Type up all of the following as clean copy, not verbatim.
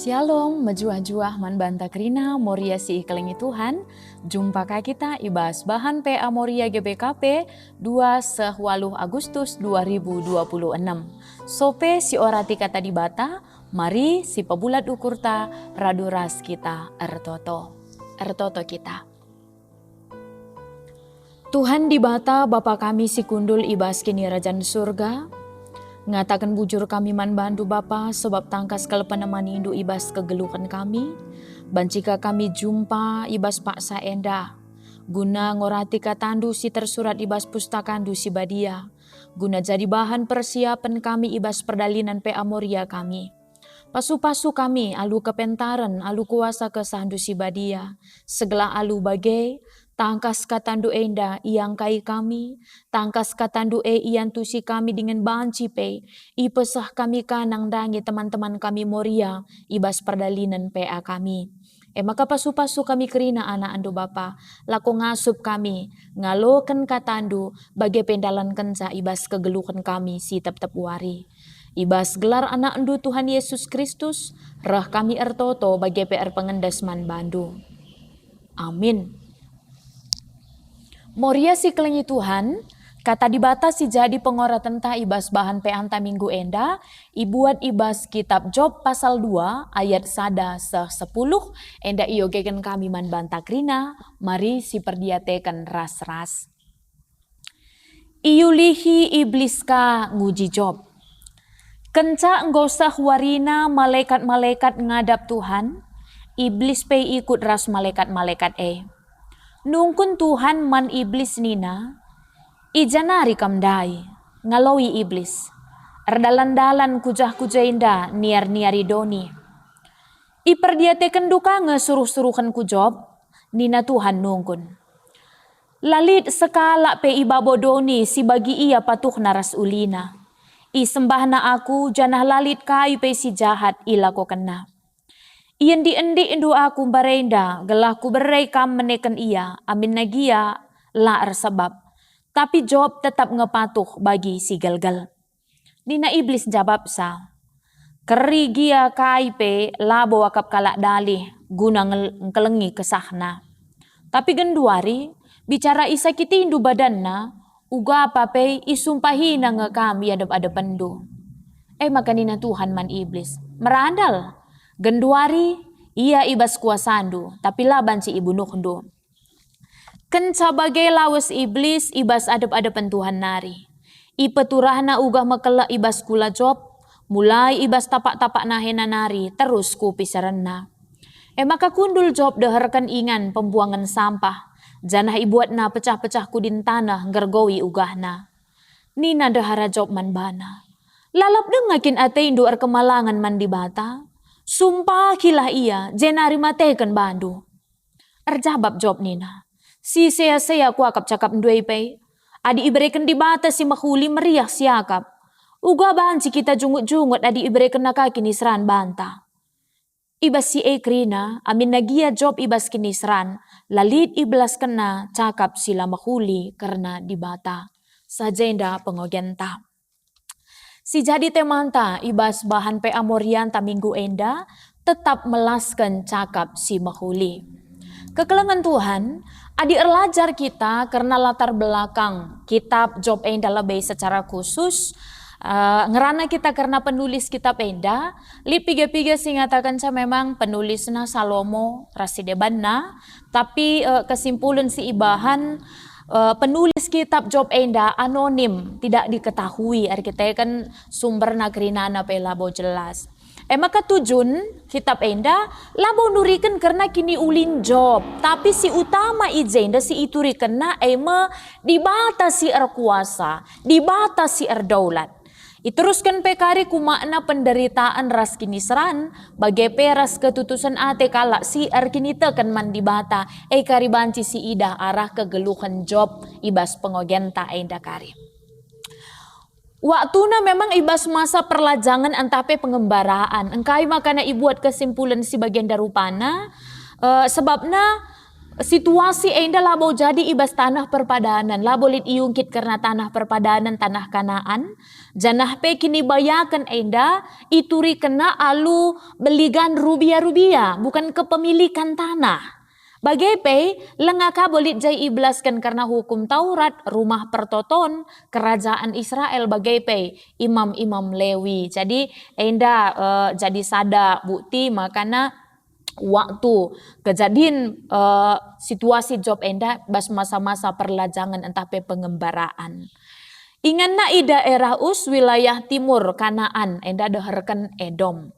Shalom, majuah-juah man banta krina, moria si ikelengi Tuhan. Jumpa kita ibas bahan PA Moria GBKP 2 Agustus 2026. Sope si orati kata di bata, mari si pebulat ukurta raduras kita ertoto kita. Tuhan di bata Bapa kami si kundul ibas kini rajan surga. Ngatakan bujur kami man bandu Bapa sebab tangkas kelepanemani indu ibas kegeluhan kami. Bancika kami jumpa ibas paksa enda. Guna ngorati katandu si tersurat ibas pustakandu si badia. Guna jadi bahan persiapan kami ibas perdalinan PA Moria kami. Pasu-pasu kami alu kepentaran alu kuasa kesandu si badia. Segala alu bagai. Tangkas katandu enda iang kai kami, tangkas katandu ian tusi kami dengan banci pe, ipesah kami kanang dangi teman-teman kami Moria, ibas perdalinan PA kami. Maka pasu-pasu kami kerina anak andu Bapa, lako ngasup kami, ngalokan katandu, bagai pendalan kenca ibas kegeluhan kami si tep-tep wari. Ibas gelar anak andu Tuhan Yesus Kristus, rah kami ertoto bagai PR pengendas man bandu. Amin. Moria si kelengi Tuhan, kata dibatasi jadi pengora tentang ibas bahan peanta minggu enda, ibuat ibas kitab Job pasal 2 ayat 1-10, enda iyo gegen kami man bantakrina, mari si perdiatekan ras-ras. Iulihi iblis ka nguji Job. Kenca enggosah warina malaikat-malaikat ngadap Tuhan, iblis pe ikut ras malaikat-malaikat Nungkun Tuhan man iblis nina, ijanari kamdai, ngalawi iblis. Erdalan-dalan kujah-kujainda niar-niari doni. Iperdiatekan duka ngesuruh-suruhan ku Job, nina Tuhan nungkun. Lalit sekala pe ibabodoni si bagi ia patuh naras ulina. Isembahna aku janah lalit kai pe si jahat ilako kena. Iyan di indu aku barenda, gelah ku berai kam menekan ia, amin nagia la sebab. Tapi Job tetap ngepatuh bagi si galgal. Nina iblis jawab sa, keri gia kaipe labo wakap kalak dalih guna ngelengi kesahna. Tapi genduari, bicara isa kiti indu badanna, uga apa pe isumpahina ngekam adep-adependu. Maka nina Tuhan man iblis, merandal. Genduari, ia ibas kuasandu, tapi laban si ibu nuhdu. Kenca bagai lawas iblis, ibas adep-adepan Tuhan nari. Ipeturahna ugah makela ibas kula Job, mulai ibas tapak-tapak nahena nari, terus kupi serena. Maka kundul Job deherkan ingan pembuangan sampah, janah ibuatna pecah-pecah kudin tanah, ngergowi ugahna. Nina dehara Job man bana. Lalap dengakin ate indu kemalangan man di bata. Sumpah kilah ia, jenari matekan bandu. Erjabab Job nina. Si sea-sea kuakap cakap ndui pei. Adi iberikan di bata si mahuli meriah siakap. Uga bahan si kita jungut-jungut adi iberikan naka kinisran banta. Ibas si krina, amin nagia Job ibas kinisran. Lalit iblas kena cakap sila mahuli karena di bata. Sajenda pengogenta. Si jadi temanta ibas bahan PA Morianta minggu enda tetap melaskan cakap si mahuli. Kekelengan Tuhan, adi erlajar kita karena latar belakang kitab Job enda lebih secara khusus. Ngerana kita karena penulis kitab enda, li piga-piga singatakan saya memang penulisnya Salomo rasidebanna, tapi kesimpulan si ibahan penulis kitab Job enda anonim, tidak diketahui. Kita kan sumber nagrinana pe labo jelas. Maka tujun kitab enda labo nurikan karena kini ulin Job. Tapi si utama ijenda si iturikan na dibatasi kuasa, dibatasi daulat. Iteruskan pekari ku makna penderitaan ras kinisran bagai peras ketutusan ate kalak si kini tekan man dibata kari banci si ida arah kegeluhan Job ibas pengogenta enda kari. Waktuna memang ibas masa perlajangan antape pengembaraan engkai makana ibuat kesimpulan si bagian darupana sebabna situasi enda labo jadi ibas tanah perpadanan, labo lit iungkit karena tanah perpadanan tanah Kanaan. Janah pe kini bayakan enda ituri kena alu beligan rubia-rubia, bukan kepemilikan tanah. Bagepe lengaka bolit jai iblaskan karena hukum Taurat, rumah pertoton kerajaan Israel bagepe imam-imam Lewi. Jadi enda jadi sada bukti makana waktu kejadian situasi job enda bas masa-masa perlajangan entah pe pengembaraan. Ingan na i daerah wilayah timur Kanaan enda deherkan Edom.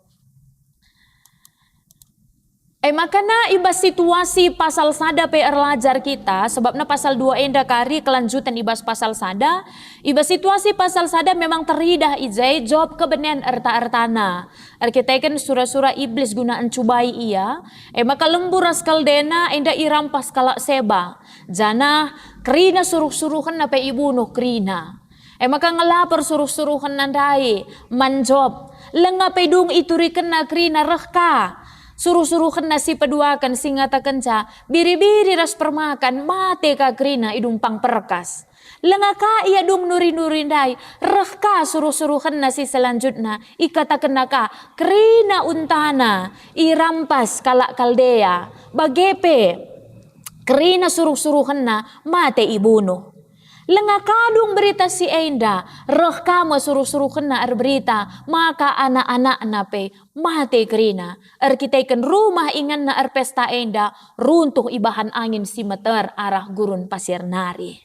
Makana ibas situasi pasal sada pe erlajar kita sebabna pasal 2 enda kari kelanjutan ibas pasal sada. Ibas situasi pasal sada memang teridah ijai job kebenen erta-ertana. Kita surah-surah iblis gunaan cubai ia. Maka lemburas kaldena enda irampas kalak seba. Jana kerina suruh-suruhan na pe ibunuh kerina. Maka ngelapor suruh-suruhan nandai manjob. Lenga pe dung ituriken na kerina rehka. Suruh-suruhan nasi peduakan singata kenca, biri-biri ras permakan, mate ka krina idung pang perkas. Lengaka ia dung nuri-nuri dai, rehka suruh-suruhan nasi selanjutnya, ikata kenaka, krina untana, irampas kalak kaldea, bagepe, krina suruh-suruhan na, mate ibunuh. Lengakadung berita si enda, roh kamu suruh-suruh kena berita, maka anak-anak nape mati kerina. Kita rumah ingan na pesta enda, runtuh ibahan angin si meter arah gurun pasir nari.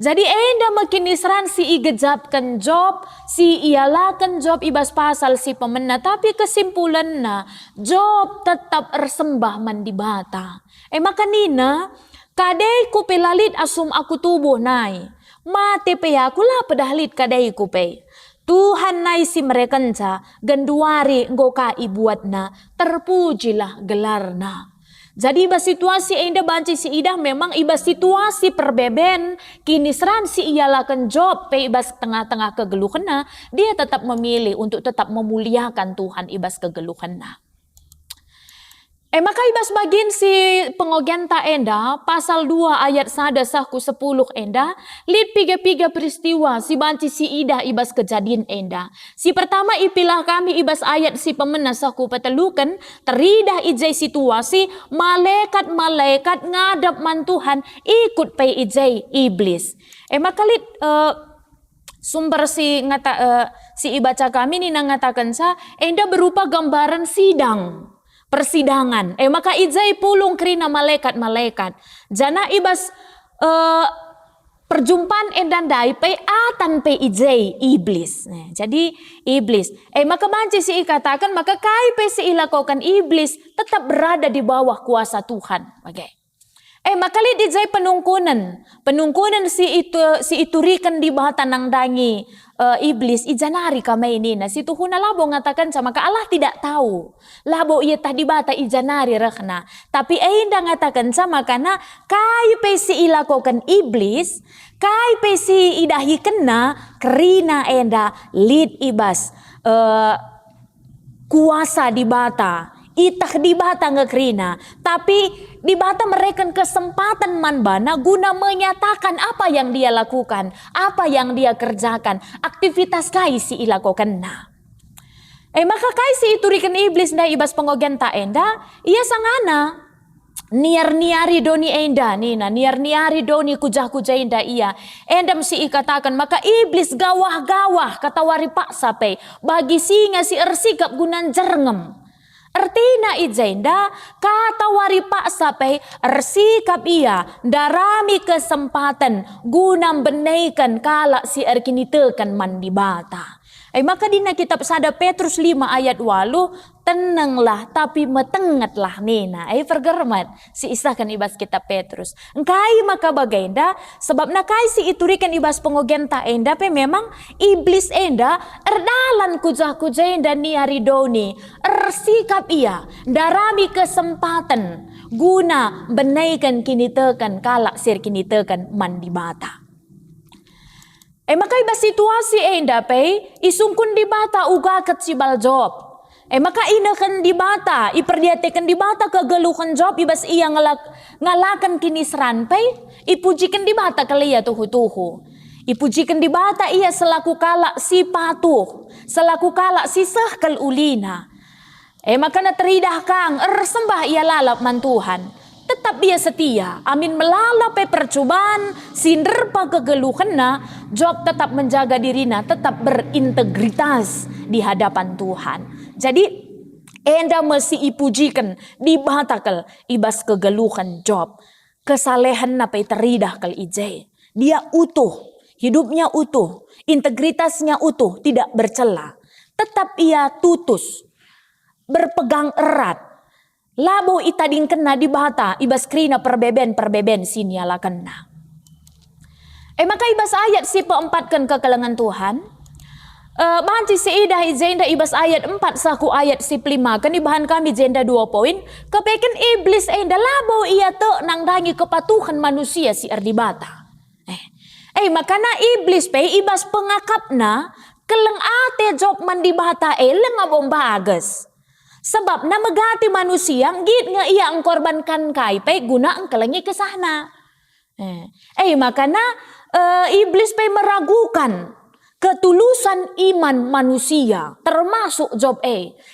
Jadi enda makin isran si igejapkan job, si ialakan job ibas pasal si pemena, tapi kesimpulan na job tetap ersembah mandibata. Maka nina, kadai ku pelalit asum aku tubuh nai. Mate pe aku lah pedahlit kadai ku pe. Tuhan nai si merekenca genduari ngoka ibuatna terpujilah gelarna. Jadi ibas situasi enda banci si idah memang ibas situasi perbeben kini seran si ialakan job pe ibas tengah-tengah kegeluhana dia tetap memilih untuk tetap memuliakan Tuhan ibas kegeluhana. Maka ibas bagin si pengogian ta enda pasal 2 ayat 1 sahku 10 enda lid piga-piga peristiwa si banci si idah ibas kejadian enda. Si pertama ipilah kami ibas ayat si pemena sahku petelukan teridah ijai situasi malaikat-malaikat ngadap mantuhan ikut pe ijai iblis. Maka lid sumber si si ibaca kami ni ngatakan sa enda berupa gambaran sidang. Persidangan. Maka ijai pulung kerina malaikat-malaikat. Jana ibas perjumpaan endandai pe atan pe ijai iblis. Jadi iblis. Maka banci si ikatakan maka kai pe si ilakokan iblis tetap berada di bawah kuasa Tuhan. Okay. Maka li dijai penungkunan si iturikan di bawah tanang dangi iblis ijanari kami ini. Nah si Tuhuna labo ngatakan sama ka Allah tidak tahu. Labo ia tah di bata ijanari rekna. Tapi enda ngatakan sama kana kai pe si ilakokan iblis, kai pe si idahi kena kerina enda lid ibas kuasa di bata. Itah di bata ngekrina, tapi di bata mereka kesempatan manbana guna menyatakan apa yang dia lakukan, apa yang dia kerjakan, aktivitas kai si ilakokan na. Maka kai si iturikan iblis na ibas pengogian ta enda, ia sangana niar-niari doni enda nina, niar-niari doni kujah-kujah enda ia. Endam si ikatakan maka iblis gawah-gawah katawari paksa pe, bagi singa si ersikap gunan jerngem. Artina ijenda kata wari paksa pe ersikap ia darami kesempatan guna benaikan kalak si erkinitekan mandibata. Maka dina kitab sada Petrus 5 ayat 8 tenanglah tapi metengatlah nina. Vergermat si isahkan ibas kitab Petrus. Engkai maka bagenda sebab nakai si iturikan ibas pengogen ta enda pe memang iblis enda erdalan kujah-kujah enda niari doni ersikap ia darami kesempatan guna benaikan kinitekan kalak sir kinitekan mandibata. Maka iba situasi enda pe isungkun di bata uga ket si baljob. Maka inakan di bata, iperdiatekan di bata kegeluhan job, ibas iya ngalakan kini seranpai, ipujikan di bata kali ya tuhu-tuhu. Ipujikan di bata ia selaku kalak si patuh, selaku kalak si sehkal ulina. Maka na teridah kang, sembah ia lalap man Tuhan. Tetap ia setia, amin melalap percobaan, sinderpa kegeluhan na, job tetap menjaga dirinya, tetap berintegritas di hadapan Tuhan. Jadi enda mesti ipujikan di batakal ibas kegeluhan job. Kesalehan na pay teridah kal ije. Dia utuh, hidupnya utuh, integritasnya utuh, tidak bercela. Tetap ia tutus, berpegang erat. Labo itading kena di bata, ibas krina perbeben siniala kena. Maka ibas ayat si peempatkan kekalangan Tuhan. Banci si idah jenda ibas ayat 4 saku ayat si 5 kan ibahan kami jenda 2 poin. Kepeken iblis enda labo ia te nang dangi kepatuhan manusia si erdibata. Makana iblis pe ibas pengakapna keleng ate job mandibata lengabom bagas. Sebab na megati manusia git nga ia ang korbankan kai pe guna ang kelengi kesahna. Makana iblis pe meragukan ketulusan iman manusia termasuk job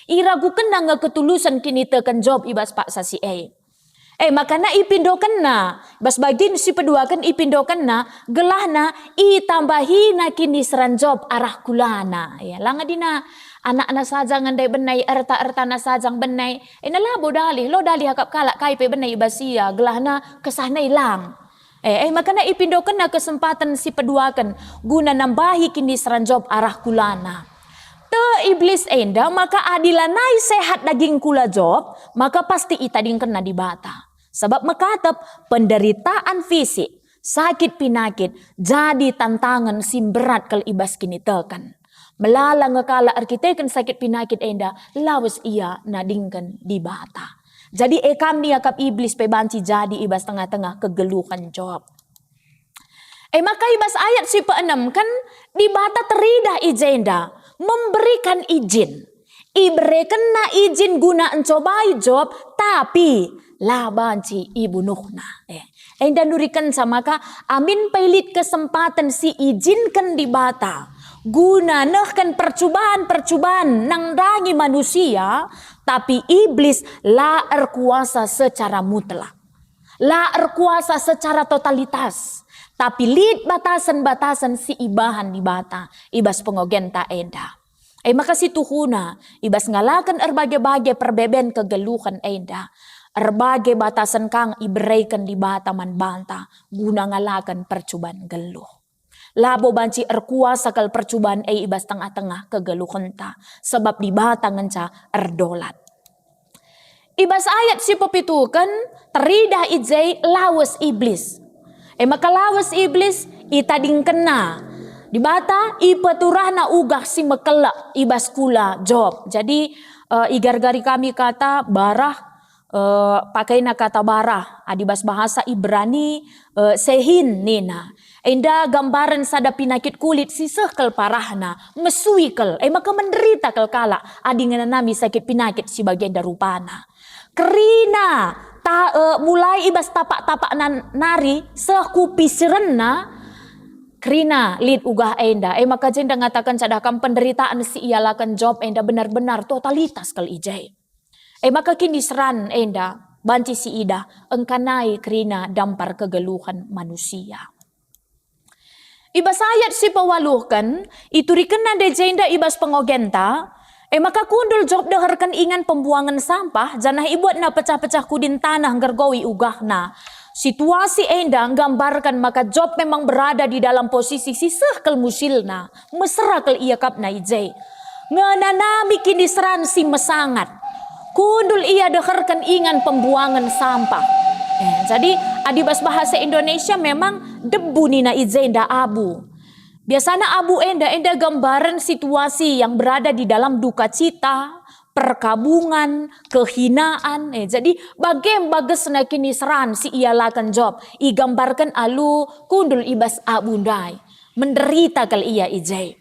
iragukan na nga ketulusan kini tekan job ibas pak sasi makana ipindokan na bas bagin si peduakan ipindokan na gelahna itambahi na kini seran job arah kulana ya langa dina anak-anak sajang ngandai benai erta-erta na sajang benai nalabo dali lo dali hakap kalak kai pe benai basia gelahna kesahna ilang makana ipindokan na kesempatan si peduakan guna nambahi kini seran job arah kulana. Te iblis enda maka adilanai sehat daging kula job maka pasti itading kena di bata. Sebab makatap penderitaan fisik, sakit pinakit jadi tantangan sim berat kal ibas kini tekan. Melala ngekala arkiteken sakit pinakit enda lawas ia nadingkan di bata. Jadi ekam ni akap iblis pe banci jadi ibas tengah-tengah kegeluhan job. Maka ibas ayat si pe-6 kan di bata teridah ijenda memberikan izin. Iberikan na izin guna encobai job tapi la banci ibunuhna. Enda nurikan sama ka amin pailit kesempatan si izinkan di bata. Guna nehkan percobaan nang dangi manusia, tapi iblis la erkuasa secara mutlak. La erkuasa secara totalitas. Tapi lid batasan-batasan si ibahan di bata, ibas pengogenta enda. Maka si tuhuna, ibas ngalakan erbagai-bagai perbeben kegeluhan enda. Erbagai batasan kang ibereikan di bata man banta, guna ngalakan percobaan geluh. Labo banci erkuasa kal percobaan ibas tengah-tengah kegeluhan ta. Sebab di bata ngenca erdolat. Ibas ayat si pepitukan teridah ijay lawas iblis. Maka lawas iblis itading kena. Di bata ipaturah na ugah si mekelak ibas kula job. Jadi igar-gari kami kata barah. Pakai na kata barah. Adibas bahasa Ibrani sehin nina. Enda gambaran sada pinakit kulit sisah kel parahna, mesuikel, maka menderita kel kala, adingan nami sakit pinakit si bagian darupana. Kerina, mulai ibas tapak-tapak nari, sekupi serena, kerina lid ugah enda, maka jenda ngatakan cadakam penderitaan si ialakan job enda benar-benar totalitas kel ijay. Maka kini seran enda, banci si ida, engkanai kerina dampar kegeluhan manusia. Ibas ayat si pawaluhkan, iturikan na dejenda ibas pengogenta, maka kundul job deharkan ingan pembuangan sampah, janah ibuat na pecah-pecah kudin tanah ngergawi ugah na. Situasi enda gambarkan maka job memang berada di dalam posisi sisah kel musilna, mesra kel ia kap na ijay. Ngananami kini seran si mesangat, kundul ia deharkan ingan pembuangan sampah. Jadi adibas bahasa Indonesia memang debu nina ijenda abu. Biasanya abu enda gambaran situasi yang berada di dalam duka cita, perkabungan, kehinaan. Jadi bagas na kini seran si ialakan job. Igambarkan alu kundul ibas abu ndai. Menderita kal ia ijay.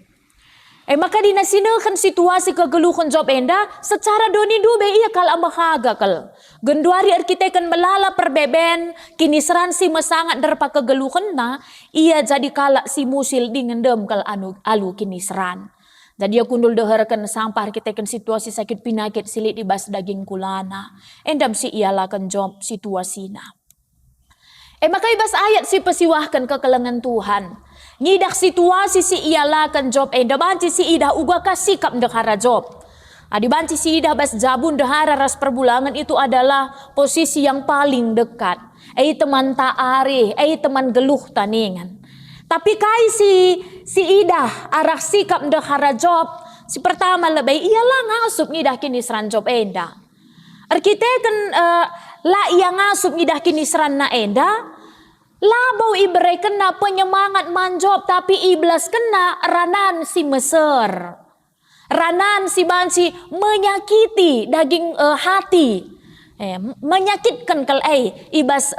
Maka dinasinekan situasi kegeluhan job enda secara doni dube ia kal amahaga kal. Genduari arkiteken melala perbeben kini seransi mesangat derpa kegeluhan na ia jadi kala si musil dingendem kal alu kini seran. Jadi aku kundul deherkan sampah arkiteken situasi sakit pinakit silit di bas daging kulana. Endam si ialakan job situasina. Maka ibas ayat si pesiwahkan kekelengan Tuhan. Ngidak situasi si ialakan job enda banci si idah uga kasikap dehara job. Adi banci si idah bas jabun dehara ras perbulangan itu adalah posisi yang paling dekat. Teman taari, teman geluh taningan. Tapi kai si idah arah sikap dehara job si pertama lebih ialah ngasup ngidah kini seran job enda. Arkiteken la ia ngasup ngidah kini seran na enda. Labau ibrei kena penyemangat manjob tapi iblis kena ranan si meser. Ranan si banci menyakiti daging hati. Menyakitkan kal ibas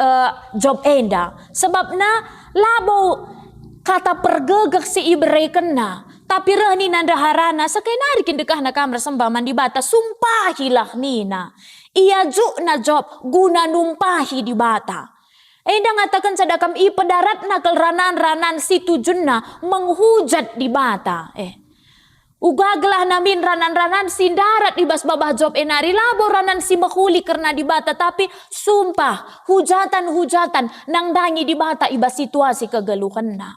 job enda. Sebabna labau kata pergegak si ibrei kena. Tapi rehni nanda harana sakai narikin dekah na kamar sembaman di bata sumpahilah nina. Ia juk na job guna numpahi di bata. Enda ngatakan sadakam i pedarat nakal ranan si tujunna menghujat di bata. Ugaglah namin ranan si darat di bas babah job enari labo ranan si mahuli karena di bata. Tapi sumpah hujatan nang dangi di bata iba situasi kegeluhan na.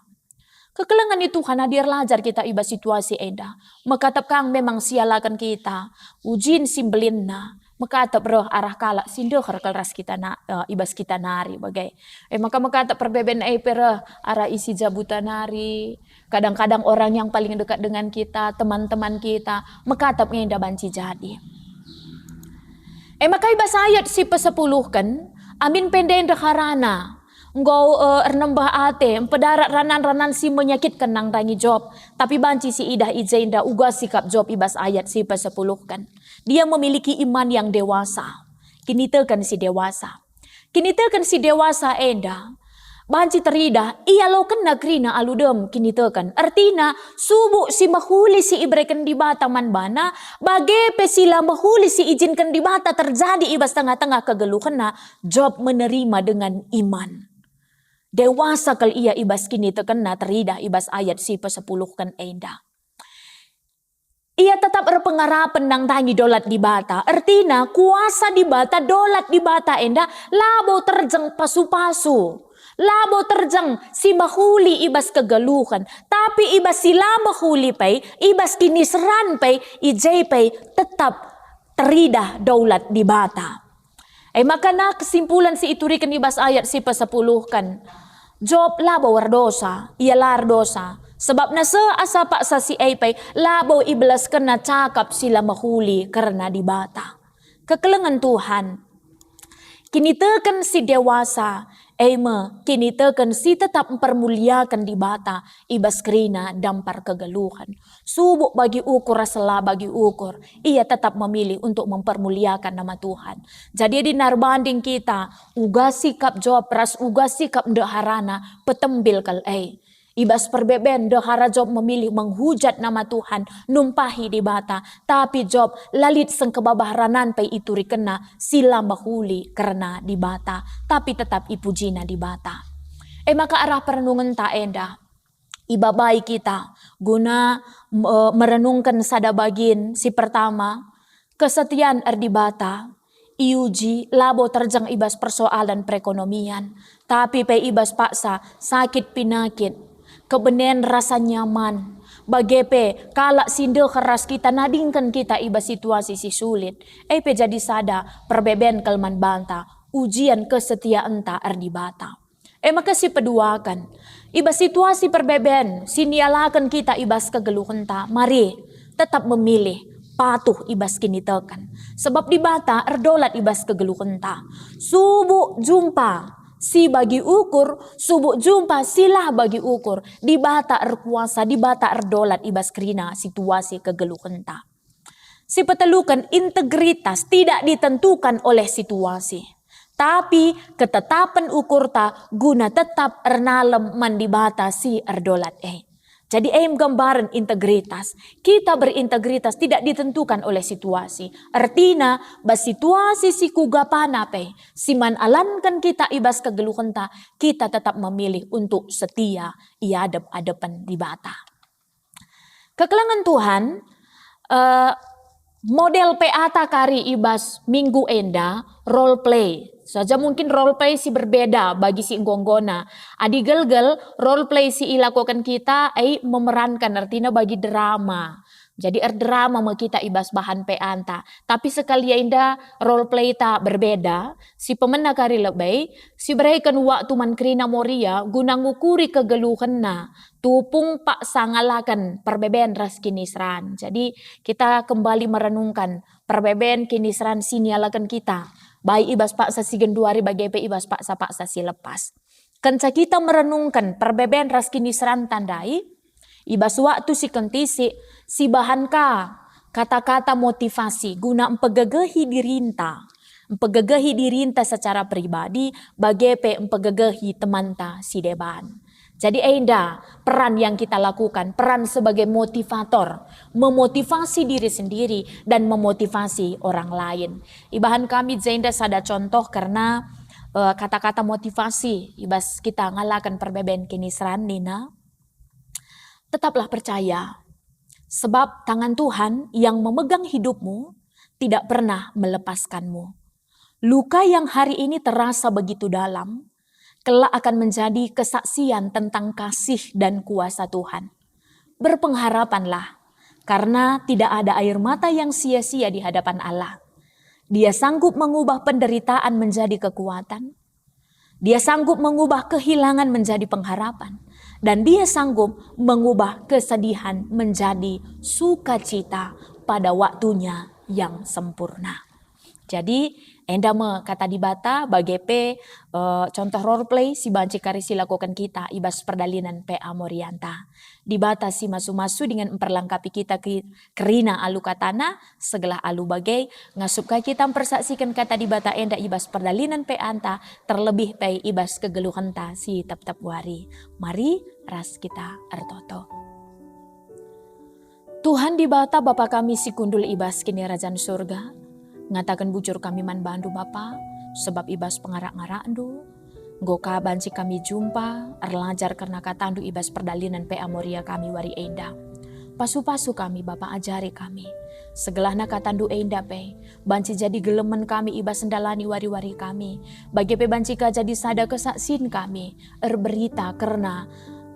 Kekelengan itu Tuhan hadir lajar kita iba situasi enda. Makatap kang memang sialakan kita. Ujin simbelin na. Makatap roh arah kalak sindoh keras kita na ibas kita nari bagai. Maka makatap perbeben pereh arah isi jabutan nari. Kadang-kadang orang yang paling dekat dengan kita, teman-teman kita, makatap ngenda banci jadi. Maka ibas ayat si pesepuluh kan, amin penden dekarana. Engkau nembah ate, pedarat ranan si menyakitkan nang rangi job. Tapi banci si idah ijenda uga sikap job ibas ayat si pesepuluh kan. Dia memiliki iman yang dewasa. Kini tekan si dewasa. Kini tekan si dewasa enda. Banci terida, ia lo kena krina aludem kini tekan. Artina, subuh si mahuli si ibreken di bata manbana, bagepe sila mahuli si izinkan di bata terjadi ibas tengah-tengah kegeluhan na, job menerima dengan iman. Dewasa kal ia ibas kini tekan na terida ibas ayat si pesepuluh kan enda. Ia tetap berpengarapan nang tangi dolat di bata. Artina kuasa di bata, dolat di bata enda, labo terjeng pasu-pasu. Labo terjeng si mahuli ibas kegeluhan. Tapi ibas sila mahuli pay, ibas kini seran pay, ijay pay, tetap terida dolat di bata. Maka na kesimpulan si iturikan ibas ayat si pesepuluh kan. Job labo wardosa, ia lardosa. Sebab na seasa paksa si Aipay, labo iblas kena cakap sila mahuli karena di bata. Kekelengan Tuhan. Kini tekan si dewasa, kini tekan si tetap mempermuliakan di bata, ibas kerina dampar kegeluhan. Subuk bagi ukur rasela bagi ukur, ia tetap memilih untuk mempermuliakan nama Tuhan. Jadi di narbanding kita, uga sikap job ras uga sikap ndeharana, petembil kal ibas perbeben dehara job memilih menghujat nama Tuhan, numpahi di bata. Tapi job lalit seng kebabahranan pay ituri kena sila mahuli karena di bata. Tapi tetap ipujina di bata. Maka arah perenungan ta enda. Ibabai kita guna merenungkan sadabagin si pertama. Kesetiaan di bata. Iuji labo terjang ibas persoalan perekonomian. Tapi pay ibas paksa sakit pinakit. Kebenen rasa nyaman. Bagepe kalak sindo keras kita nadingkan kita iba situasi si sulit. Pe jadi sada perbeben kalman banta. Ujian kesetiaan ta ardi bata. Maka si peduakan. Iba situasi perbeben. Sinialakan kita ibas kegeluhan ta. Mari tetap memilih. Patuh ibas kini tekan. Sebab di bata erdolat ibas kegeluhan ta. Subuh jumpa. Si bagi ukur, subuk jumpa silah bagi ukur. Di bata erkuasa, di bata erdolat ibas kerina situasi kegeluhan ta. Si petelukan integritas tidak ditentukan oleh situasi. Tapi ketetapan ukur ta guna tetap ernalem mandi bata si erdolat Jadi gambaran integritas. Kita berintegritas tidak ditentukan oleh situasi. Artinya, situasi si kugapana pe, siman alankan kita ibas kegeluhan ta, kita tetap memilih untuk setia iadap-adapan di bata. Kekelangan Tuhan, model PA kari ibas minggu enda, role play. Saja mungkin role play si berbeda bagi si nggonggona. Adi gelgel role play si ilakukan kita memerankan artinya bagi drama. Jadi drama mau kita ibas bahan peanta. Tapi sekali inda role play ta berbeda. Si pemena kari lebay. Si berikan waktu man krina moria guna ngukuri kegeluhan na. Tupung pak sangalakan perbeben ras kinisran. Jadi kita kembali merenungkan perbeben kinisran sinialakan kita. Baik ibas paksa si genduari bagi ibas paksa si lepas. Kenca kita merenungkan perbeben ras kinisran tandai. Ibas waktu si kentisi si bahan kata-kata motivasi guna empegegehi dirinta. Empegegehi dirinta secara pribadi bagi empegegehi temanta si deban. Jadi peran yang kita lakukan, peran sebagai motivator, memotivasi diri sendiri dan memotivasi orang lain. Ibahan kami Zainda sada contoh karena kata-kata motivasi, ibas kita ngalakan perbeben kinisran Nina. Tetaplah percaya, sebab tangan Tuhan yang memegang hidupmu tidak pernah melepaskanmu. Luka yang hari ini terasa begitu dalam, kelak akan menjadi kesaksian tentang kasih dan kuasa Tuhan. Berpengharapanlah, karena tidak ada air mata yang sia-sia di hadapan Allah. Dia sanggup mengubah penderitaan menjadi kekuatan. Dia sanggup mengubah kehilangan menjadi pengharapan. Dan dia sanggup mengubah kesedihan menjadi sukacita pada waktunya yang sempurna. Jadi, enda kata di bata bagepe contoh role play si banci kari si lakukan kita ibas perdalinan PA Morianta. Di bata si masu-masu dengan memperlengkapi kita kerina alu katana segala alu bagai ngasup kita mempersaksikan kata di bata enda ibas perdalinan PA anta terlebih pe ibas kegeluhan ta si tap-tap wari. Mari ras kita ertoto. Tuhan di bata Bapa kami si kundul ibas kini Rajan surga. Ngatakan bujur kami man bandu Bapa, sebab ibas pengarak-ngarak andu. Goka banci kami jumpa, erlajar karena katandu ibas perdalinan PA Moria kami wari enda. Pasu-pasu kami Bapa ajari kami. Segelahna katandu enda pe, banci jadi gelemen kami ibas sendalani wari-wari kami. Bagi pe banci ka jadi sada kesaksin kami, berita karena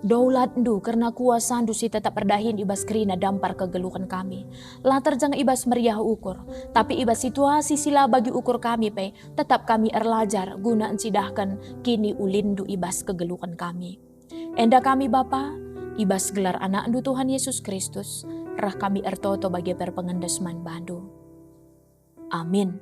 daulat ndu karena kuasa ndu si tetap perdahin ibas kerina dampar kegeluhan kami. Latar jangan ibas meriah ukur. Tapi ibas situasi sila bagi ukur kami pe. Tetap kami erlajar guna encidahkan kini ulindu ibas kegeluhan kami. Enda kami Bapa, ibas gelar anak ndu Tuhan Yesus Kristus. Rah kami ertoto bagi perpengendesman bandu. Amin.